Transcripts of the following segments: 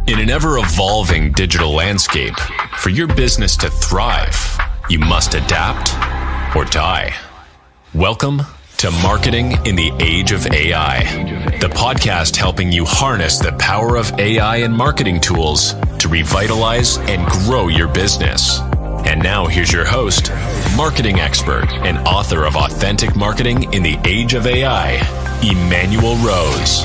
In an ever-evolving digital landscape, for your business to thrive, you must adapt or die. Welcome to Marketing in the Age of AI, the podcast helping you harness the power of AI and marketing tools to revitalize and grow your business. And now here's your host, marketing expert and author of Authentic Marketing in the Age of AI, Emanuel Rose.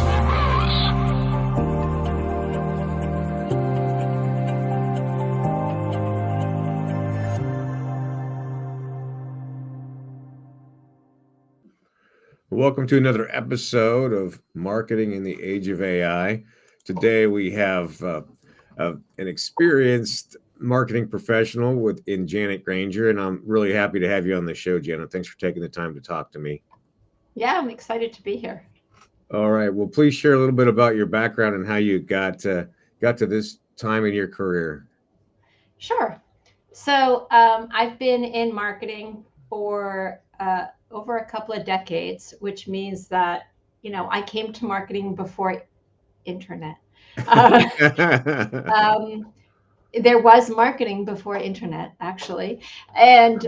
Welcome to another episode of Marketing in the Age of AI. Today we have an experienced marketing professional in Janet Granger, and I'm really happy to have you on the show, Janet. Thanks for taking the time to talk to me. Yeah, I'm excited to be here. All right. Well, please share a little bit about your background and how you got to this time in your career. Sure. So I've been in marketing for over a couple of decades, which means that, I came to marketing before internet. There was marketing before internet, actually. And,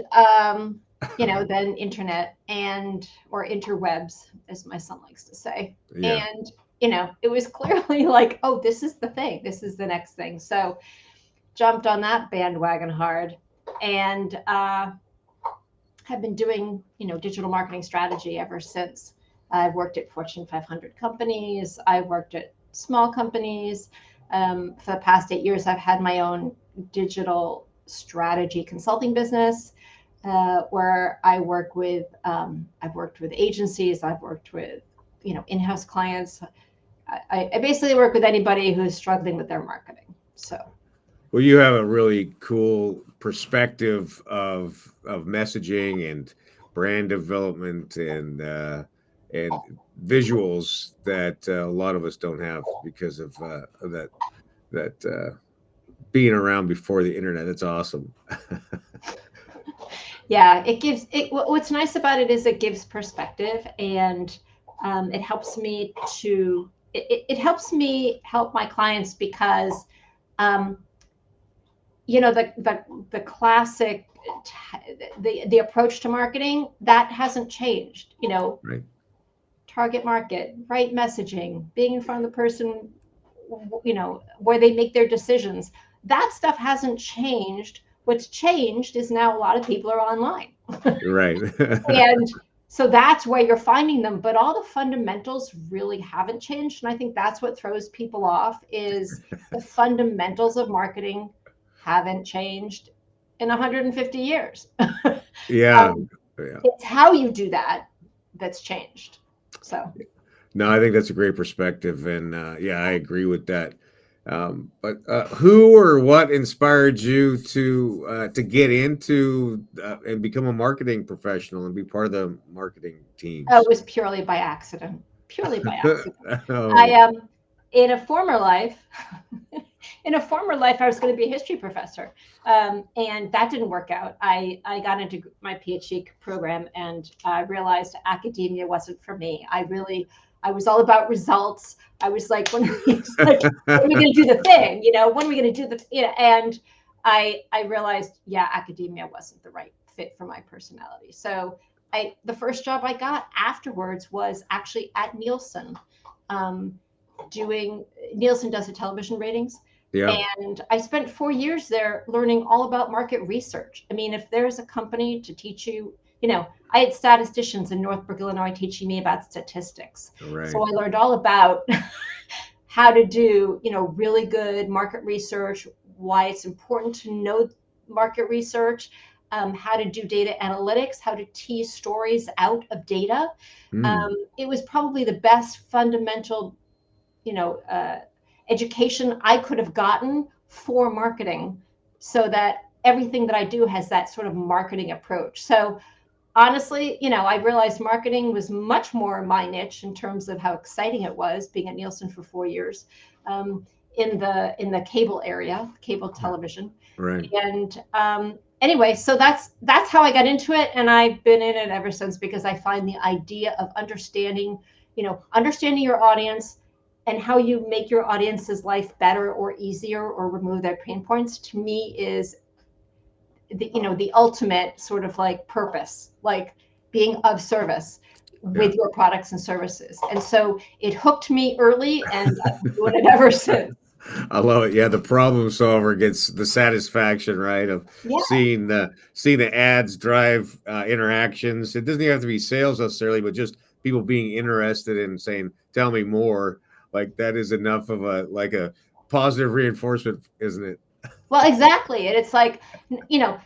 then internet or interwebs, as my son likes to say. Yeah. And, it was clearly like, oh, this is the thing. This is the next thing. So jumped on that bandwagon hard and have been doing, digital marketing strategy ever since. I've worked at Fortune 500 companies. I've worked at small companies. For the past 8 years, I've had my own digital strategy consulting business where I've worked with agencies. I've worked with, in-house clients. I basically work with anybody who's struggling with their marketing. So. Well, you have a really cool perspective of messaging and brand development and visuals that a lot of us don't have because of that being around before the internet. It's awesome. Yeah, what's nice about it is it gives perspective, and it helps me help my clients because the classic the approach to marketing that hasn't changed. Right. Target market, right messaging, being in front of the person, where they make their decisions. That stuff hasn't changed. What's changed is now a lot of people are online. Right. And so that's where you're finding them, but all the fundamentals really haven't changed. And I think that's what throws people off is the fundamentals of marketing haven't changed in 150 years. Yeah. It's how you do that that's changed. So. No, I think that's a great perspective, and I agree with that. But who or what inspired you to get into and become a marketing professional and be part of the marketing team? Oh, it was purely by accident. Oh. I in a former life, I was going to be a history professor, and that didn't work out. I got into my PhD program, and I realized academia wasn't for me. I was all about results. I was like, when are we going to do the thing? When are we going to do the, and I realized, academia wasn't the right fit for my personality. So the first job I got afterwards was actually at Nielsen. Nielsen does the television ratings. Yeah. And I spent 4 years there learning all about market research. I mean, if there's a company to teach you, I had statisticians in Northbrook, Illinois, teaching me about statistics. Right. So I learned all about how to do, really good market research, why it's important to know market research, how to do data analytics, how to tease stories out of data. It was probably the best fundamental, education I could have gotten for marketing, so that everything that I do has that sort of marketing approach. So honestly, I realized marketing was much more my niche in terms of how exciting it was being at Nielsen for 4 years in the cable area, cable television. Right. And anyway, so that's how I got into it, and I've been in it ever since because I find the idea of understanding your audience and how you make your audience's life better or easier or remove their pain points, to me is the ultimate sort of like purpose, like being of service with your products and services. And so it hooked me early, and I've been doing it ever since. I love it. Yeah, the problem solver gets the satisfaction, right, of Yeah. seeing the ads drive interactions. It doesn't even have to be sales necessarily, but just people being interested in saying, "Tell me more." Like that is enough of a positive reinforcement, isn't it? Well, exactly. And it's like,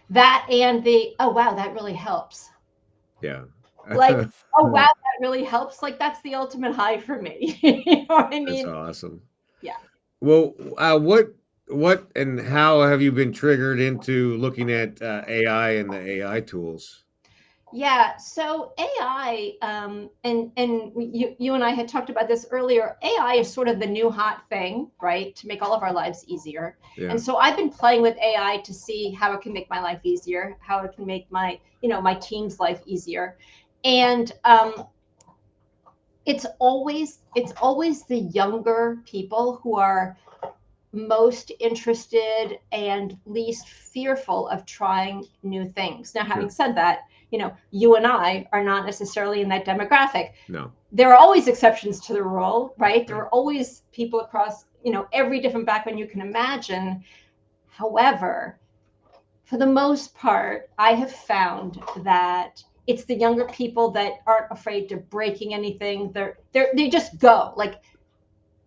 that and oh, wow, that really helps. Yeah. Like, oh, wow, that really helps. Like, that's the ultimate high for me. You know what I That's mean? awesome. Yeah. Well, what and how have you been triggered into looking at AI and the AI tools? Yeah, so AI, you and I had talked about this earlier. AI is sort of the new hot thing, right, to make all of our lives easier. Yeah. And so I've been playing with AI to see how it can make my life easier, how it can make my team's life easier. And it's always the younger people who are most interested and least fearful of trying new things. Now, having Sure. said that, you and I are not necessarily in that demographic. No. There are always exceptions to the rule, right? There are always people across, every different background you can imagine. However, for the most part, I have found that it's the younger people that aren't afraid to breaking anything. They just go, like,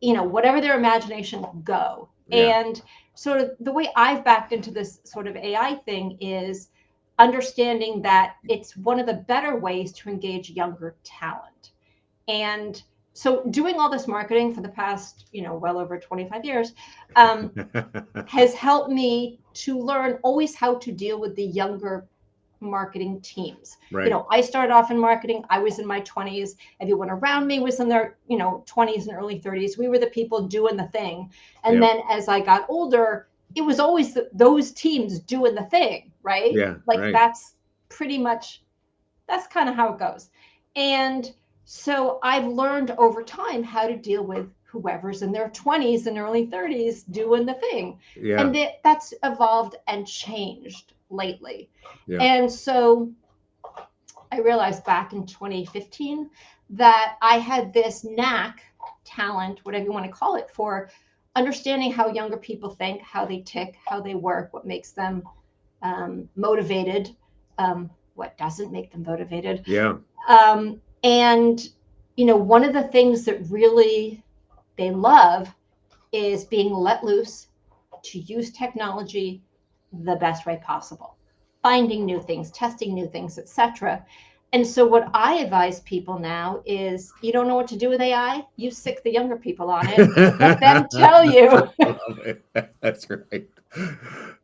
whatever their imagination, go. Yeah. And sort of the way I've backed into this sort of AI thing is understanding that it's one of the better ways to engage younger talent. And so doing all this marketing for the past, well over 25 years, has helped me to learn always how to deal with the younger marketing teams. Right. I started off in marketing. I was in my 20s. Everyone around me was in their, 20s and early 30s. We were the people doing the thing. And Yep. then as I got older, it was always those teams doing the thing, right? Yeah. Like Right. that's kind of how it goes. And so I've learned over time how to deal with whoever's in their 20s and early 30s doing the thing. Yeah. And that's evolved and changed lately. Yeah. And so I realized back in 2015 that I had this knack, talent, whatever you want to call it, for understanding how younger people think, how they tick, how they work, what makes them motivated, what doesn't make them motivated. Yeah. And, one of the things that really they love is being let loose to use technology the best way possible, finding new things, testing new things, etc. And so what I advise people now is, you don't know what to do with AI, you sick the younger people on it. Let them tell you. Love it. That's right.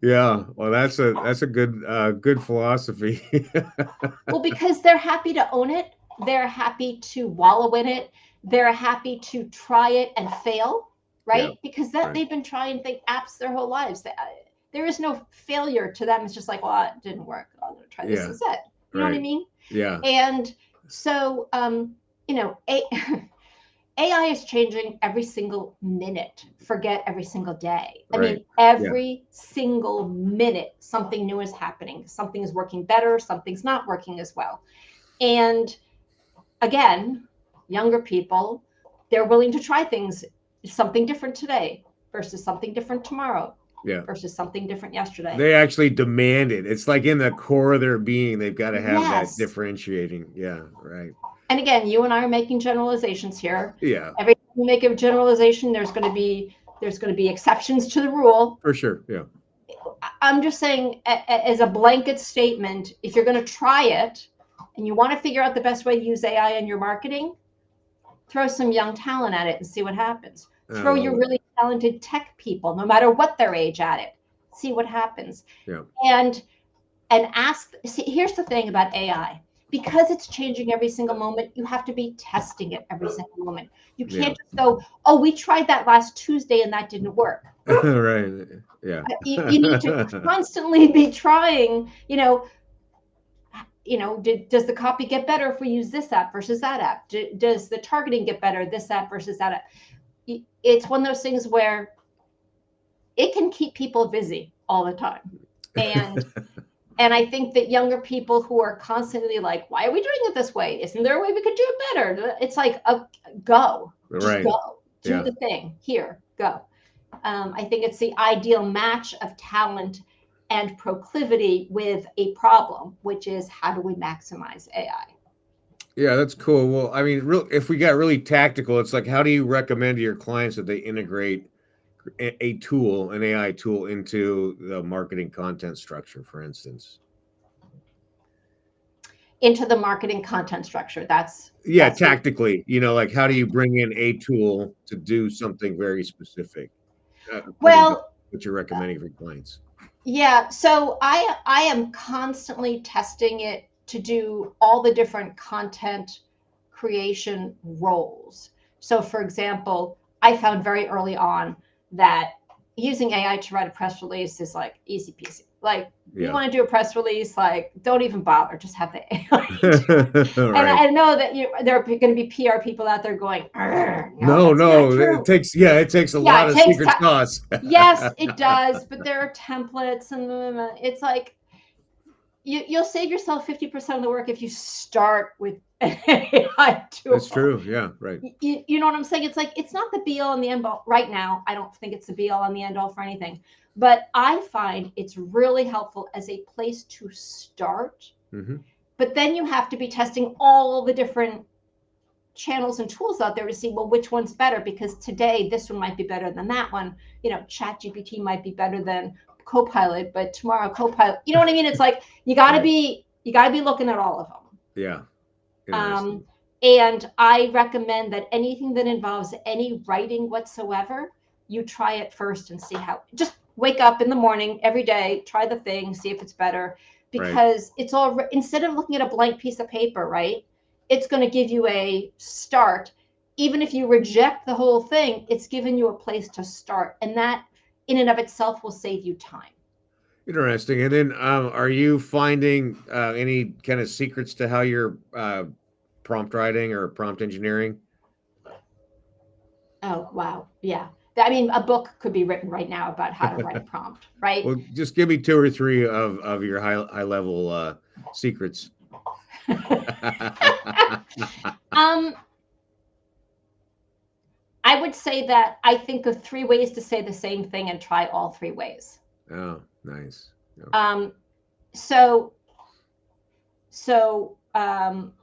Yeah. Well, that's a good philosophy. Well, because they're happy to own it. They're happy to wallow in it. They're happy to try it and fail, right? Yeah, Because right. they've been trying apps their whole lives. There is no failure to them. It's just like, well, it didn't work. I'm going to try this Yeah. instead. You know what I Right. mean? Yeah. And so, AI is changing every single minute. Forget every single day. I Right. mean, every single minute, something new is happening. Something is working better. Something's not working as well. And again, younger people, they're willing to try things, something different today versus something different tomorrow. Yeah. Versus something different yesterday. They actually demand it. It's like in the core of their being, they've got to have Yes. that differentiating. Yeah. Right. And again, you and I are making generalizations here. Yeah. Every time you make a generalization, there's going to be exceptions to the rule. For sure. Yeah. I'm just saying, as a blanket statement, if you're going to try it and you want to figure out the best way to use AI in your marketing, throw some young talent at it and see what happens. Throw your really talented tech people, no matter what their age, at it. See what happens. Yeah. And ask. See, here's the thing about AI. Because it's changing every single moment, you have to be testing it every single moment. You can't just go, oh, we tried that last Tuesday and that didn't work. Right. Yeah. You need to constantly be trying, does the copy get better if we use this app versus that app? Does the targeting get better, this app versus that app? it's one of those things where it can keep people busy all the time. And I think that younger people who are constantly like, why are we doing it this way? Isn't there a way we could do it better? It's like, go, just Right. go, do the thing here, go. I think it's the ideal match of talent and proclivity with a problem, which is how do we maximize AI? Yeah, that's cool. Well, I mean, if we got really tactical, it's like, how do you recommend to your clients that they integrate a tool, an AI tool, into the marketing content structure, for instance? Into the marketing content structure. That's tactically, like how do you bring in a tool to do something very specific? Well, what you're recommending for clients? Yeah, so I am constantly testing it to do all the different content creation roles. So for example, I found very early on that using AI to write a press release is like easy peasy. Like you want to do a press release, like don't even bother, just have the AI. And I know that there are going to be PR people out there going, no, it takes a lot of secret sauce. Yes, it does, but there are templates, and it's like you'll save yourself 50% of the work if you start with an AI tool. That's true. Yeah, right. You know what I'm saying? It's like it's not the be all and the end all right now. I don't think it's the be all and the end all for anything, but I find it's really helpful as a place to start. Mm-hmm. But then you have to be testing all the different channels and tools out there to see, well, which one's better, because today this one might be better than that one. ChatGPT might be better than Copilot, but tomorrow Copilot, you know what I mean? It's like you got to be looking at all of them. Yeah. And I recommend that anything that involves any writing whatsoever, you try it first and see how. Just wake up in the morning every day, try the thing, see if it's better, because it's all, instead of looking at a blank piece of paper, right? It's going to give you a start. Even if you reject the whole thing, it's given you a place to start. And that in and of itself will save you time. Interesting. And then are you finding any kind of secrets to how you're prompt writing or prompt engineering? Oh, wow. Yeah. I mean, a book could be written right now about how to write a prompt, right? Well, just give me 2 or 3 of your high level secrets. I would say that I think of 3 ways to say the same thing and try all 3 ways. Oh, nice.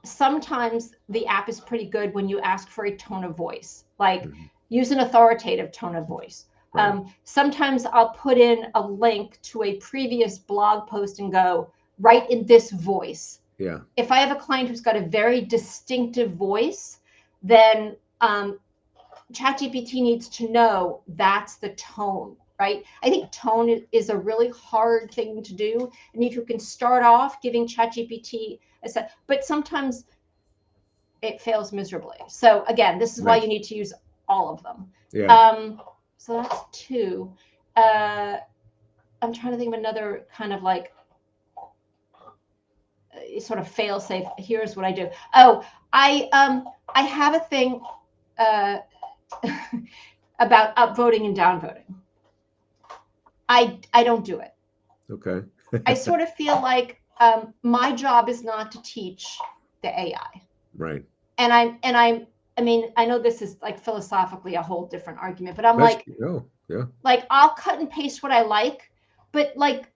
Sometimes the app is pretty good when you ask for a tone of voice, like use an authoritative tone of voice. Right. Sometimes I'll put in a link to a previous blog post and go, write in this voice. Yeah. If I have a client who's got a very distinctive voice, then ChatGPT needs to know that's the tone, right? I think tone is a really hard thing to do. And if you can start off giving ChatGPT but sometimes it fails miserably. So again, this is why you need to use all of them. Yeah. So that's 2. I'm trying to think of another kind of like sort of fail safe. Here's what I do. Oh, I have a thing about upvoting and downvoting. I don't do it. Okay. I sort of feel like my job is not to teach the AI. Right. And I mean, I know this is like philosophically a whole different argument, but like I'll cut and paste what I like, but like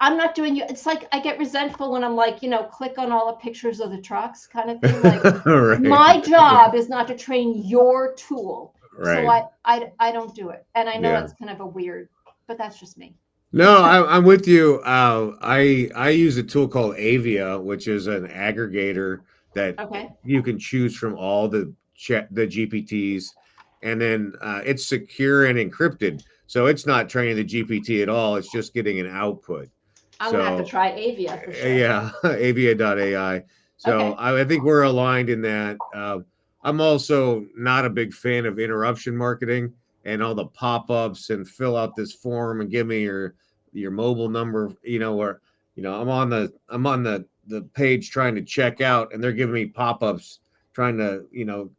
I'm not doing you. It's like I get resentful when I'm like, click on all the pictures of the trucks kind of thing. Like right. My job is not to train your tool. Right. So I don't do it. And I know that's kind of a weird, but that's just me. No, I'm with you. I use a tool called Avia, which is an aggregator that you can choose from all the GPTs, and then it's secure and encrypted, so it's not training the GPT at all. It's just getting an output. I'm gonna have to try Avia for sure. Yeah, Avia.ai. So I think we're aligned in that. I'm also not a big fan of interruption marketing and all the pop-ups and fill out this form and give me your mobile number, or I'm on the page trying to check out and they're giving me pop-ups trying to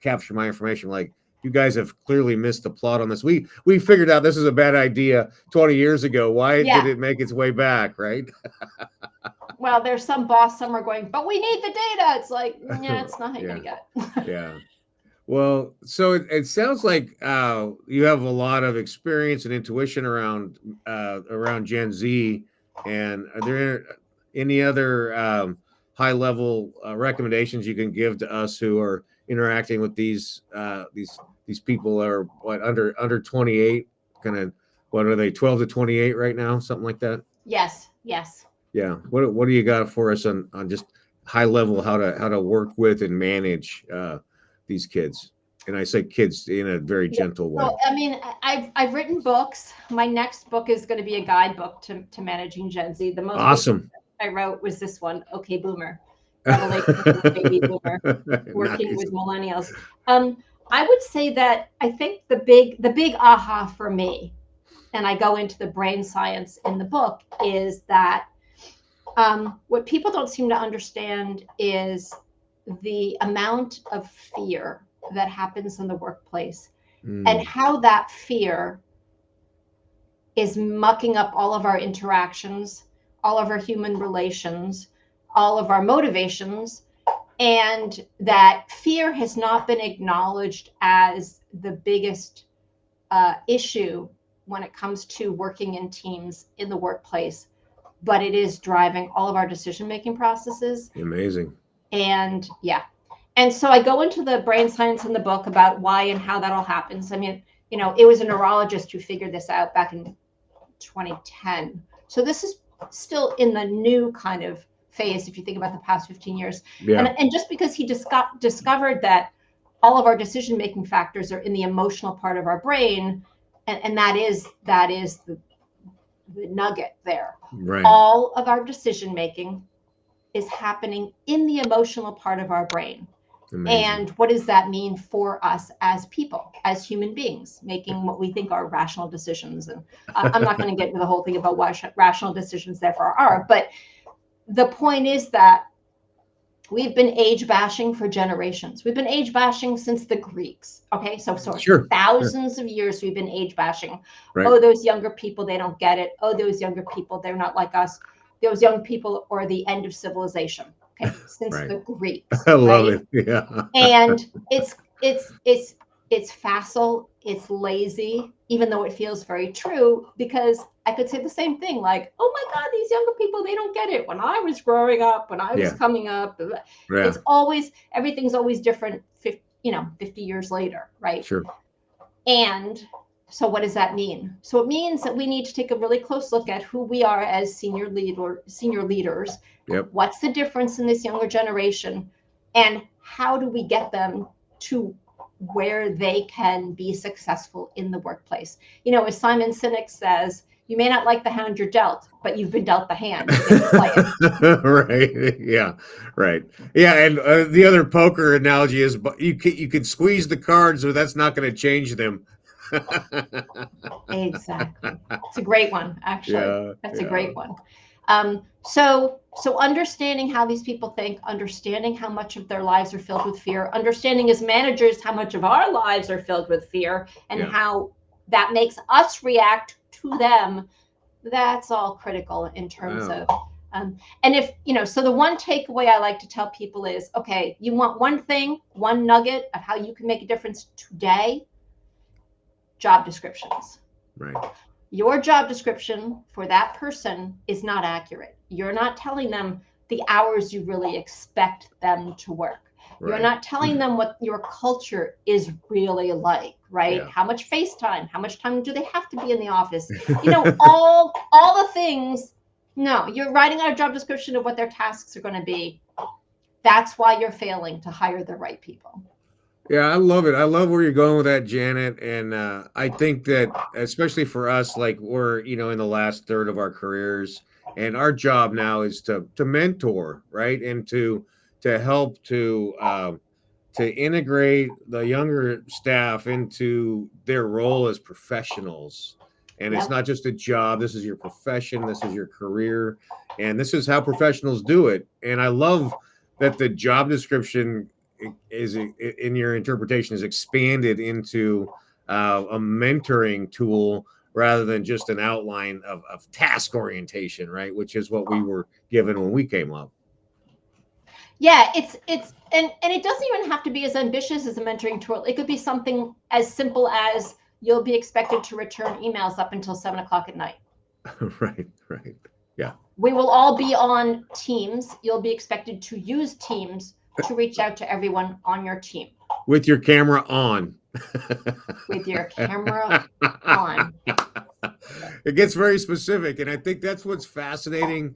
capture my information. Like, you guys have clearly missed the plot on this. We figured out this is a bad idea 20 years ago. Why did it make its way back, right? Well, there's some boss somewhere going, but we need the data. It's like, yeah, it's not how you're going to get it. Yeah. Well, so it sounds like you have a lot of experience and intuition around Gen Z. And are there any other high level recommendations you can give to us who are interacting with these people are what under 28? Kind of what are they, 12 to 28 right now, something like that? Yes. Yeah. What do you got for us on just high level how to work with and manage these kids? And I say kids in a very gentle way. So, I mean, I've written books. My next book is going to be a guidebook to managing Gen Z. The most awesome I wrote was this one, Okay Boomer, Revelations of Baby Boomer, working with millennials. I would say that I think the big aha for me, and I go into the brain science in the book, is that what people don't seem to understand is the amount of fear that happens in the workplace and how that fear is mucking up all of our interactions, all of our human relations, all of our motivations, and that fear has not been acknowledged as the biggest issue when it comes to working in teams in the workplace, but it is driving all of our decision-making processes. Amazing. And and so I go into the brain science in the book about why and how that all happens. I mean, it was a neurologist who figured this out back in 2010. So this is still in the new kind of phase if you think about the past 15 years. Yeah. And just because he discovered that all of our decision-making factors are in the emotional part of our brain, and that is the nugget there. Right. All of our decision-making is happening in the emotional part of our brain. Amazing. And what does that mean for us as people, as human beings, making what we think are rational decisions? And I'm not going to get into the whole thing about what rational decisions therefore are, but the point is that we've been age bashing for generations. We've been age bashing since the Greeks. Okay, so sure. Thousands of years we've been age bashing. Right. Oh, those younger people, they don't get it. Oh, those younger people, they're not like us. Those young people are the end of civilization. Okay, since the Greeks. I love it. Yeah. And it's facile, it's lazy, even though it feels very true, because I could say the same thing, like, oh my God, these younger people, they don't get it. When I was growing up, when I was coming up, it's always, everything's always different, 50 years later, right? Sure. And so what does that mean? So it means that we need to take a really close look at who we are as senior leaders. Yep. What's the difference in this younger generation? And how do we get them to where they can be successful in the workplace? As Simon Sinek says, you may not like the hand you're dealt, but you've been dealt the hand. You get to play it. Right. Yeah. Right. Yeah. And the other poker analogy is you can squeeze the cards, or that's not going to change them. Exactly. It's a great one, actually. Yeah, That's a great one. So understanding how these people think, understanding how much of their lives are filled with fear, understanding as managers how much of our lives are filled with fear, and how that makes us react to them, that's all critical in terms of and if so the one takeaway I like to tell people is, okay, you want one nugget of how you can make a difference today. Job descriptions. Right. Your job description for that person is not accurate. You're not telling them the hours you really expect them to work. Right. You're not telling them what your culture is really like, right? Yeah. How much FaceTime? How much time do they have to be in the office? All the things. No, you're writing out a job description of what their tasks are going to be. That's why you're failing to hire the right people. Yeah, I love it. I love where you're going with that, Janet. And I think that especially for us, like we're, in the last third of our careers, and our job now is to mentor, right? And to help to integrate the younger staff into their role as professionals. And it's not just a job. This is your profession. This is your career. And this is how professionals do it. And I love that the job description in your interpretation, is expanded into a mentoring tool rather than just an outline of task orientation, right? Which is what we were given when we came up. Yeah, it's and it doesn't even have to be as ambitious as a mentoring tool. It could be something as simple as you'll be expected to return emails up until 7 o'clock at night. Right. Yeah. We will all be on Teams. You'll be expected to use Teams to reach out to everyone on your team. With your camera on. With your camera on. It gets very specific. And I think that's what's fascinating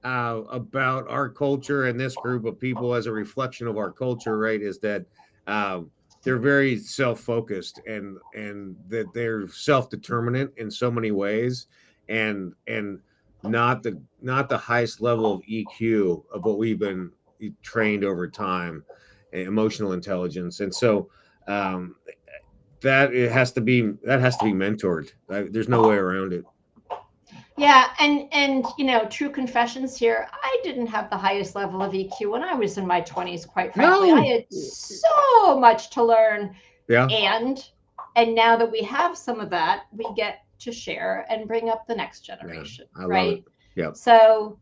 about our culture and this group of people as a reflection of our culture, right? Is that they're very self-focused and that they're self-determinant in so many ways, and not the highest level of EQ of what we've been trained over time, emotional intelligence. And so that has to be mentored. There's no way around it. Yeah, and true confessions here. I didn't have the highest level of EQ when I was in my 20s, quite frankly. No. I had so much to learn. Yeah. And now that we have some of that, we get to share and bring up the next generation, right? Yeah. So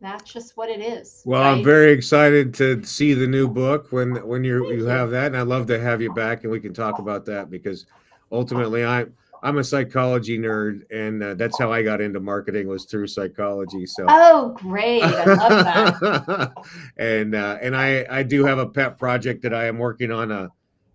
that's just what it is. Well, right? I'm very excited to see the new book when you have that, and I'd love to have you back and we can talk about that, because ultimately I'm a psychology nerd, and that's how I got into marketing, was through psychology. So great, I love that. and I do have a pet project that I am working on,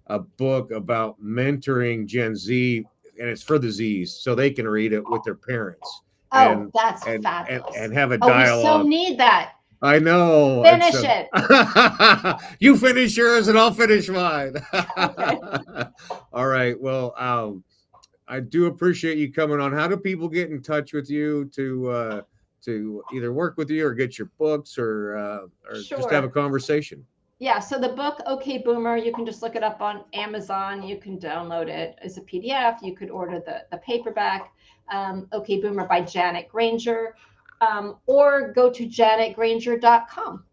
a book about mentoring Gen Z, and it's for the Zs, so they can read it with their parents. That's fabulous. And have a dialogue. We so need that. I know. Finish it. You finish yours and I'll finish mine. Okay. All right. Well, I do appreciate you coming on. How do people get in touch with you to either work with you or get your books or just have a conversation? Yeah, so the book, OK Boomer, you can just look it up on Amazon. You can download it as a PDF. You could order the paperback, OK Boomer by Janet Granger, or go to janetgranger.com.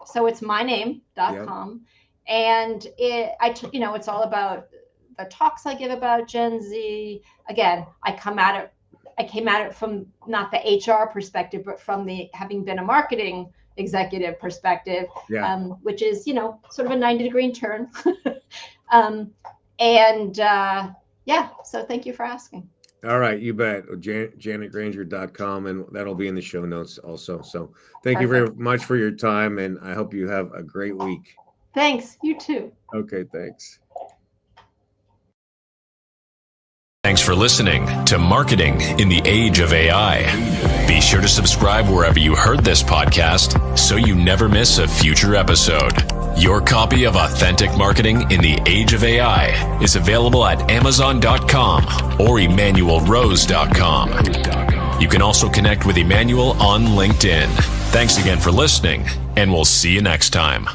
So it's my name.com. Yep. And it's all about the talks I give about Gen Z. Again, I came at it from not the HR perspective, but from the having been a marketing executive perspective, which is, sort of a 90-degree turn. So thank you for asking. All right, you bet. janetgranger.com, and that'll be in the show notes also. So thank you very much for your time, and I hope you have a great week. Thanks. You too. Okay, thanks. Thanks for listening to Marketing in the Age of AI. Be sure to subscribe wherever you heard this podcast so you never miss a future episode. Your copy of Authentic Marketing in the Age of AI is available at Amazon.com or EmanuelRose.com. You can also connect with Emanuel on LinkedIn. Thanks again for listening, and we'll see you next time.